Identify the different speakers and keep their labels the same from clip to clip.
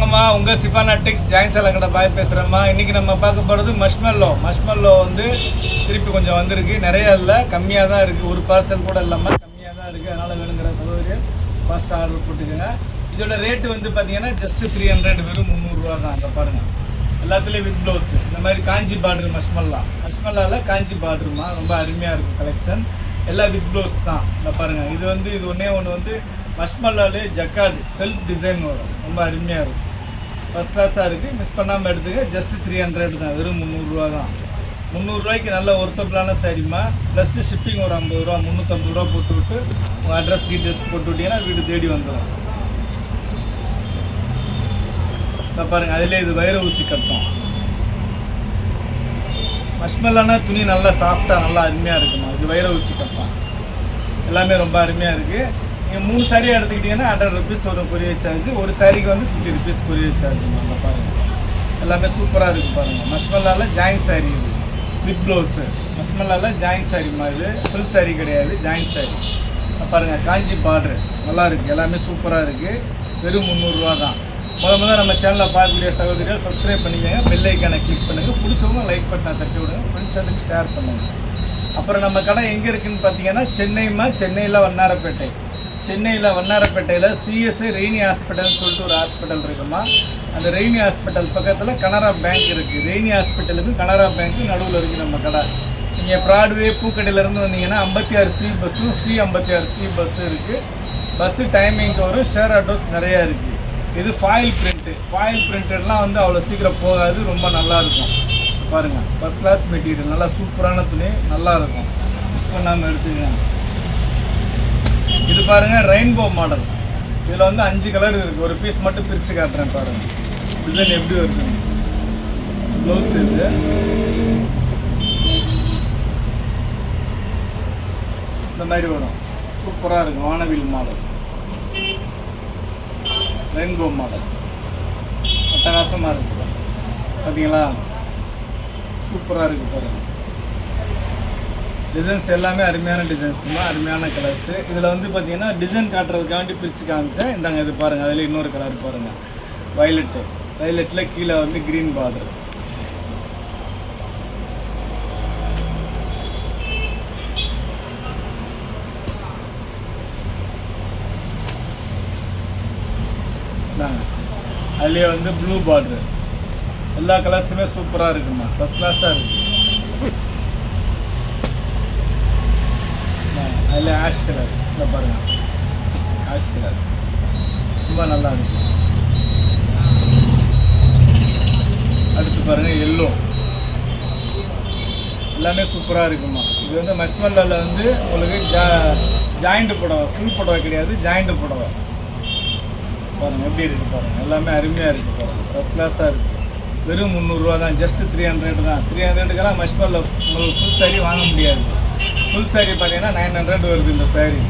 Speaker 1: வணக்கம்மா, உங்கள் சிப்பானா டெக்ஸ் ஜாயின்ஸால கடை பாய் பேசுகிறேம்மா. இன்றைக்கி நம்ம பார்க்க போகிறது மஷ்மெல்லோ வந்து திருப்பி கொஞ்சம் வந்திருக்கு. நிறையா இல்லை, கம்மியாக தான் இருக்குது. ஒரு பார்சல் கூட இல்லாமல் கம்மியாக தான் இருக்குது. அதனால் வேணுங்கிற சகோதரியம் ஃபாஸ்ட்டாக ஆர்டர் போட்டுக்கோங்க. இதோட ரேட்டு வந்து பார்த்தீங்கன்னா ஜஸ்ட்டு 300, வெறும் 300 தான். அங்கே பாருங்கள், எல்லாத்துலேயும் வித் ப்ளவுஸ். இந்த மாதிரி காஞ்சி பார்டர் மஷ்மல்லாவில் காஞ்சி பார்டருமா, ரொம்ப அருமையாக இருக்கும் கலெக்ஷன். எல்லாம் வித் ப்ளவுஸ் தான். இந்த பாருங்கள், இது ஒன்றே ஒன்று வந்து மஷ்மல்லாலே ஜக்கார்டு செல்ஃப் டிசைன் வரும், ரொம்ப அருமையாக இருக்கும். ஃபஸ்ட் கிளாஸாக இருக்குது, மிஸ் பண்ணாமல் எடுத்துக்க. ஜஸ்ட்டு 300 தான், வெறும் 300 தான். 300 நல்ல ஒர்த்தபிளான சாரிம்மா. ப்ளஸ்ஸு ஷிப்பிங் ஒரு 50 ரூபா, 350 போட்டு விட்டு உங்கள் அட்ரஸ் டீட்டெயில்ஸ் போட்டு விட்டிங்கன்னா வீடு தேடி வந்துடும். இப்போ பாருங்கள், அதிலே இது வைர ஊசி கட்டும். மஷ்மல்லானா துணி நல்லா சாஃப்டாக நல்லா அருமையாக இருக்குமா. இது வைர ஊசி கட்டும், எல்லாமே ரொம்ப அருமையாக இருக்குது. நீங்கள் 3 சாரியாக எடுத்துக்கிட்டிங்கன்னா 100 rupees ஒரு கொரியர் சார்ஜ். ஒரு சாரிக்கு வந்து 50 rupees கொரியர் சார்ஜ். நல்லா பாருங்கள், எல்லாமே சூப்பராக இருக்குது பாருங்கள். மஷ்மல்லாவில் ஜாயின் சாரி இது வித் ப்ளவுஸு. மஷ்மல்லாவில் ஜாயின் சாரிம்மா, இது ஃபுல் சாரி கிடையாது, ஜாயின் சாரி. பாருங்கள், காஞ்சி பார்டரு நல்லா இருக்குது, எல்லாமே சூப்பராக இருக்குது. வெறும் 300 தான். முதல்ல நம்ம சேனலில் பார்க்கக்கூடிய சகோதரிகள் சப்ஸ்கிரைப் பண்ணிக்கோங்க, பெல் ஐக்கானை கிளிக் பண்ணுங்கள். பிடிச்சவங்க லைக் பட்டனை தட்டி விடுங்க, ஃப்ரெண்ட்ஸுக்கு ஷேர் பண்ணுங்கள். அப்புறம் நம்ம கடை எங்கே இருக்குதுன்னு பார்த்தீங்கன்னா சென்னையில் வண்ணாரப்பேட்டையில் சிஎஸ்ஐ ரெய்னி ஹாஸ்பிட்டல்னு சொல்லிட்டு ஒரு ஹாஸ்பிட்டல் இருக்குமா. அந்த ரெய்னி ஹாஸ்பிட்டல் பக்கத்தில் கனரா பேங்க் இருக்குது. ரெய்னி ஹாஸ்பிட்டலுக்கும் கனரா பேங்க்கும் நடுவில் இருக்குது நம்ம கடை. நீங்கள் ப்ராட்வே பூக்கடையிலேருந்து வந்தீங்கன்னா 56C பஸ்ஸும் C56C பஸ்ஸு இருக்குது. பஸ்ஸு டைமிங்க்கு வரும். ஷேர் ஆட்டோஸ் நிறையா இருக்குது. இது ஃபாயில் பிரிண்டட்லாம் வந்து அவ்வளோ சீக்கிரம் போகாது, ரொம்ப நல்லாயிருக்கும். பாருங்கள், ஃபஸ்ட் கிளாஸ் மெட்டீரியல், நல்லா சூப்பரான துணி, நல்லாயிருக்கும். மிஸ் பண்ணாமல் எடுத்துக்கங்க. இது பாருங்கள், ரெயின்போ மாடல். இதில் வந்து 5 கலர் இருக்குது. ஒரு பீஸ் மட்டும் பிரித்து காட்டுறேன் பாருங்கள், டிசைன் எப்படி வருது. ப்ளவுஸ் இது இந்த மாதிரி வரும், சூப்பராக இருக்கும். வானவில் மாடல், ரெயின்போ மாடல், அட்டகாசமாக இருக்குது. பார்த்தீங்களா, சூப்பராக இருக்குது பாருங்கள். டிசைன்ஸ் எல்லாமே அருமையான டிசைன்ஸுமா, அருமையான கலர்ஸு. இதில் வந்து பார்த்தீங்கன்னா டிசைன் காட்டுறதுக்காண்டி பிரித்து காமிச்சேன். இந்தாங்க, இது பாருங்கள், அதில் இன்னொரு கலர் பாருங்கள், வயலட்டில் கீழே வந்து க்ரீன் பார்டர். இந்தாங்க, அதுலேயே வந்து ப்ளூ பார்டரு. எல்லா கலர்ஸுமே சூப்பராக இருக்குமா, ஃபஸ்ட் கிளாஸாக இருக்குது. அதில் ஆஷ் கலர், இந்த பாருங்கள், ஆஷ் கலர் ரொம்ப நல்லா இருக்குது. அடுத்து பாருங்கள், எல்லோ, எல்லாமே சூப்பராக இருக்குமா. இது வந்து மஷ்மல்லாவில் வந்து உங்களுக்கு ஜாயிண்ட் புடவை, ஃபுல் புடவை கிடையாது, ஜாயிண்ட் புடவை. பாருங்கள் எப்படி இருக்குது பாருங்கள், எல்லாமே அருமையாக இருக்குது பாருங்கள், ஃபஸ்ட் கிளாஸாக இருக்குது. வெறும் 300 தான், ஜஸ்ட்டு 300 தான். 300க்கெல்லாம் மஷ்மல்ல உங்களுக்கு ஃபுல் சாரி வாங்க முடியாது. ஃபுல் சாரி பார்த்தீங்கன்னா 900 வருது இந்த சாரீ.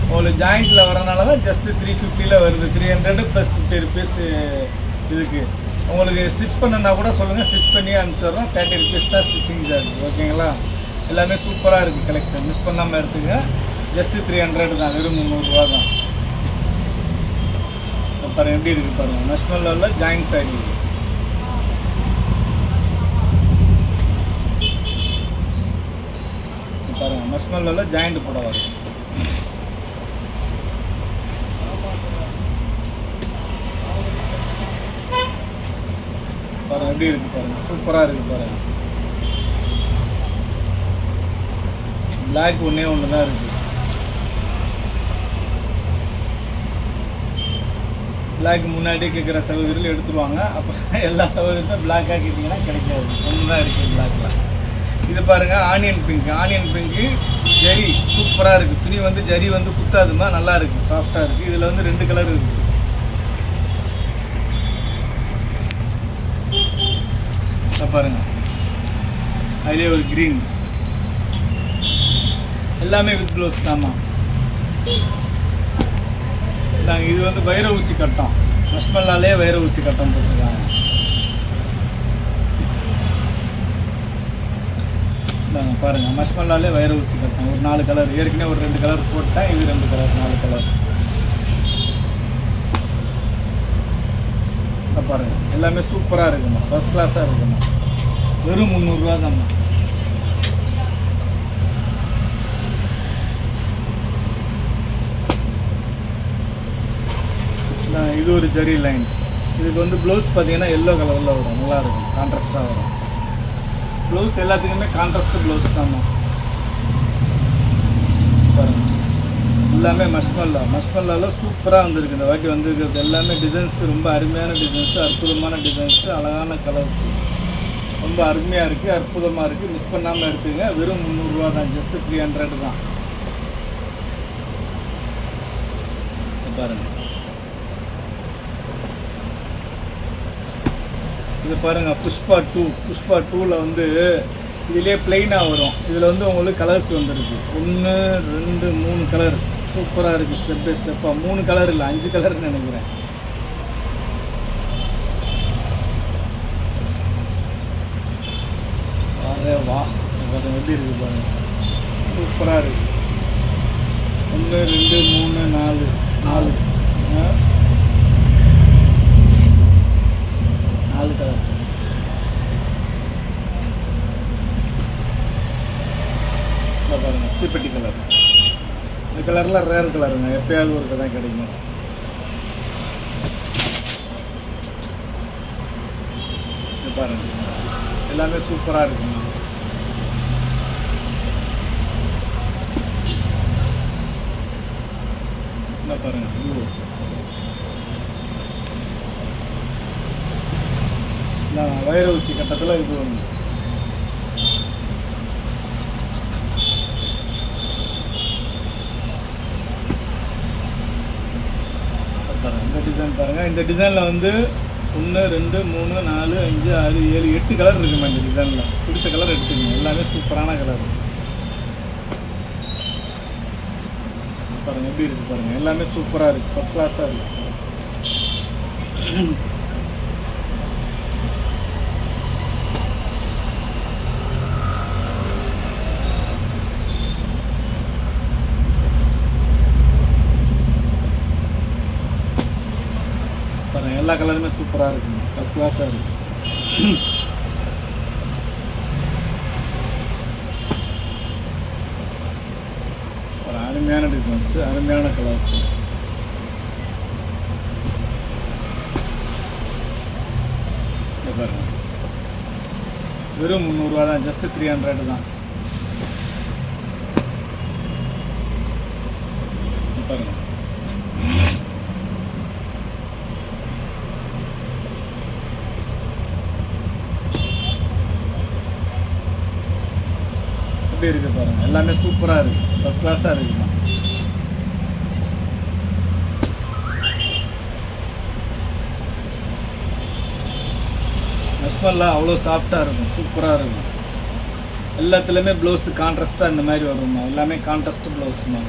Speaker 1: உங்களுக்கு ஜாயிண்ட்டில் வரனால தான் ஜஸ்ட்டு 350 வருது. 300 + 50 rupees இதுக்கு. உங்களுக்கு ஸ்டிச் பண்ணனா கூட சொல்லுங்கள், ஸ்டிச் பண்ணி அனுப்பிச்சிடுறோம். 30 rupees தான் ஸ்டிச்சிங் சார்ஜ். ஓகேங்களா, எல்லாமே சூப்பராக இருக்குது கலெக்ஷன், மிஸ் பண்ணாமல் எடுத்துங்க. ஜஸ்ட்டு 300 தான், வெறும் 300 தான். பாருங்கள் எப்படி இருக்குது பாருங்கள், மஷ்மல்லாவில் ஜாயிண்ட் சாரி. பாருங்கள், மஷ்மல்லாவில் ஜாயிண்ட் புடவை வரும். பாருங்கள் எப்படி இருக்குது பாருங்கள், சூப்பராக இருக்குது பாருங்கள். பிளாக் ஒன்றே ஒன்று தான் இருக்குது. பிளாக் முன்னாடியே கேட்குற சகோதரிகள் எடுத்துருவாங்க. அப்புறம் எல்லா சகோதரியுமே பிளாக்காக கேட்டிங்கன்னா கிடைக்காது, ஒன்று தான் இருக்குது பிளாக்லாம். இது பாருங்கள், ஆனியன் பிங்க்கு ஜரி சூப்பராக இருக்குது. துணி வந்து ஜரி வந்து குத்தாதுமா, நல்லா இருக்குது, சாஃப்டாக இருக்குது. இதில் வந்து 2 கலர் இருக்குது. பாருங்கள், அதிலே ஒரு க்ரீன், எல்லாமே வித் ப்ளவுஸ் தாம்மா. நாங்கள் இது வந்து வைர ஊசி கட்டம், மஷ்மல்லாலே வைர ஊசி கட்டம் போட்டிருக்காங்க. பாருங்கள், மஷ்மல்லாலே வைர ஊசி கட்டம். ஒரு 4 கலர், ஏற்கனவே ஒரு 2 கலர் போட்டேன். இது 2 கலர், 4 கலர். பாருங்கள், எல்லாமே சூப்பராக இருக்குமா, ஃபஸ்ட் கிளாஸாக இருக்குமா. வெறும் 300 தான்மா. இது ஒரு ஜெரி லைன். இதுக்கு வந்து ப்ளவுஸ் பார்த்தீங்கன்னா எல்லோ கலரில் வரும், நல்லாயிருக்கும், கான்ட்ராஸ்ட்டாக வரும். ப்ளவுஸ் எல்லாத்துக்குமே கான்ட்ராஸ்ட் ப்ளவுஸ் தான்மா. பாருங்கள், எல்லாமே மஷ்மல்லாவில் சூப்பராக வந்திருக்கு. இந்த வாட்டி வந்துருக்கிறது எல்லாமே டிசைன்ஸ் ரொம்ப அருமையான டிசைன்ஸு, அற்புதமான டிசைன்ஸு, அழகான கலர்ஸு, ரொம்ப அருமையாக இருக்குது, அற்புதமாக இருக்குது. மிஸ் பண்ணாமல் எடுத்துங்க. வெறும் 300 தான், ஜஸ்ட்டு 300 தான். பாருங்கள், இது பாருங்கள், புஷ்பா 2ல் வந்து இதிலே ப்ளைனாக வரும். இதில் வந்து உங்களுக்கு கலர்ஸ் வந்துருக்கு. 1 2 3 கலர் சூப்பராக இருக்குது. ஸ்டெப் பை ஸ்டெப்பாக 3 கலர் இல்லை 5 கலர்னு நினைக்கிறேன். வா பாருங்கள், எப்படி இருக்குது பாருங்கள், சூப்பராக இருக்குது. 1 2 3 4 கலர். பாருங்கள், தீப்பெட்டி கலர். இந்த கலர்லாம் ரேர் கலருங்க, எப்பயாவது ஒரு தான் கிடைக்கும். இது பாருங்கள், எல்லாமே சூப்பராக இருக்குங்க. என்ன பாருங்கள், வைர ஊசி கட்டத்தில் இது ஒன்று. இந்த டிசைன் பாருங்கள். இந்த டிசைனில் வந்து 1 2 3 4 5 6 7 8 கலர் இருக்குமா. இந்த டிசைனில் பிடிச்ச கலர் எடுத்துக்கோங்க. எல்லாமே சூப்பரான கலர் பாருங்கள், எப்படி இருக்குது பாருங்கள், எல்லாமே சூப்பராக இருக்குது, ஃபஸ்ட் கிளாஸாக இருக்குது. பாருங்கள், எல்லா கலருமே சூப்பராக இருக்குங்க, ஃபஸ்ட் கிளாஸாக இருக்குது. ஒரு அருமையான டிசைன்ஸு, அருமையான கலர்ஸு. பாருங்கள், வெறும் 300 தான், ஜஸ்ட்டு 300 தான். பாருங்கள், எப்படி இருக்குது பாருங்கள், எல்லாமே சூப்பராக இருக்குது, ஃபஸ்ட் கிளாஸாக இருக்குமா. மஷ்மல்லா அவ்வளோ சாஃப்டாக இருக்கும், சூப்பராக இருக்கும். எல்லாத்துலேயுமே ப்ளவுஸு கான்ட்ராஸ்ட்டாக இந்த மாதிரி வருமா, எல்லாமே கான்ட்ராஸ்ட் ப்ளவுஸுமா.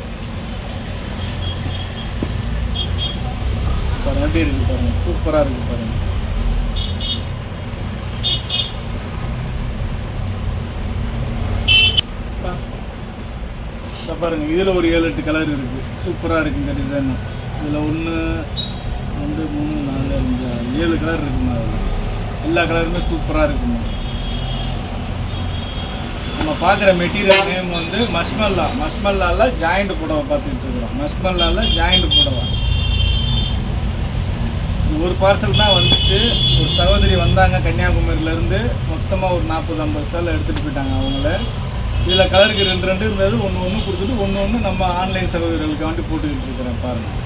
Speaker 1: பாருங்கள், எப்படி இருக்குது பாருங்கள், சூப்பராக இருக்குது பாருங்கள். பாருங்கள், இதில் ஒரு 7 8 கலர் இருக்குது, சூப்பராக இருக்குது இந்த டிசைன். இதில் 1 2 3 4 5 6 7 கலர் இருக்குமா. அதில் எல்லா கலருமே சூப்பராக இருக்குமா. நம்ம பார்க்குற மெட்டீரியல் நேம் வந்து மஷ்மல்லாவில் ஜாயிண்ட் புடவை பார்த்துக்கிட்டு இருக்கிறோம். மஷ்மல்லாவில் ஜாயிண்ட் புடவை. ஒரு பார்சல் தான் வந்துச்சு. ஒரு சகோதரி வந்தாங்க கன்னியாகுமரியிலேருந்து, மொத்தமாக ஒரு 40 50 சேலை எடுத்துகிட்டு போயிட்டாங்க அவங்கள. இதில் கலருக்கு 2 2 இருந்தது, ஒன்று கொடுத்துட்டு ஒன்று நம்ம ஆன்லைன் சகோதரிகளுக்கு வந்து போட்டுக்கிட்டு இருக்கிறேன் பாருங்கள்.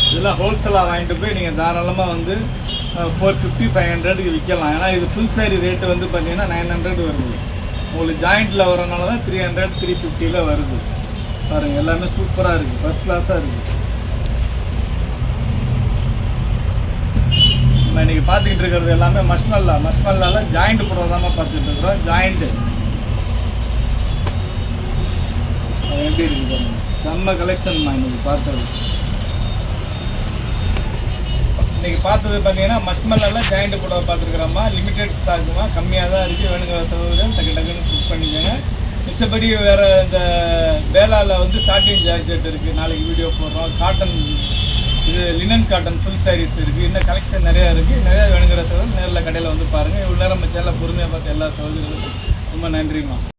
Speaker 1: இதெல்லாம் ஹோல்சேலாக வாங்கிட்டு போய் நீங்கள் தாராளமாக வந்து 450 500க்கு விற்கலாம். ஏன்னா இது ஃபுல் சாரி ரேட்டு வந்து பார்த்தீங்கன்னா 900 வருது. உங்களுக்கு ஜாயிண்டில் வரனால தான் 300 350 வருது. பாருங்கள், எல்லாமே சூப்பராக இருக்குது, ஃபஸ்ட் கிளாஸாக இருக்குது. நம்ம இன்றைக்கி பார்த்துக்கிட்டு இருக்கிறது எல்லாமே மஷ்மல்லாவில் ஜாயிண்ட் புடவை தான் பார்த்துக்கிட்டு இருக்கிறோம். ஜாயிண்ட்டு எப்படி இருக்குது பாருங்கள், செம்ம கலெக்ஷன்மா. இன்றைக்கி பார்த்தது இன்றைக்கி பார்த்தது பார்த்தீங்கன்னா மஷ்மல்லாவில் ஜாயிண்ட் புடவை பார்த்துருக்குறோம்மா. லிமிடெட் ஸ்டாக்குமா, கம்மியாக தான் இருக்குது. வேணுங்கிற சகோதரன் டக்குன்னு புக் பண்ணிக்கோங்க. மிச்சப்படி வேறு இந்த வேளாவில் வந்து சாட்டின் ஜார்ஜெட் இருக்குது, நாளைக்கு வீடியோ போடுறோம். இது லினன் காட்டன் ஃபுல் சாரீஸ் இருக்குது. இன்னும் கலெக்ஷன் நிறையா இருக்குது. நிறையா வேணுங்கிற சகோதரர் நேரில் கடையில் வந்து பாருங்கள். இவ்வளோ நேரம் நம்ம சேனலை பொறுமையாக பார்த்து எல்லா சகோதரர்களுக்கும் ரொம்ப நன்றிம்மா.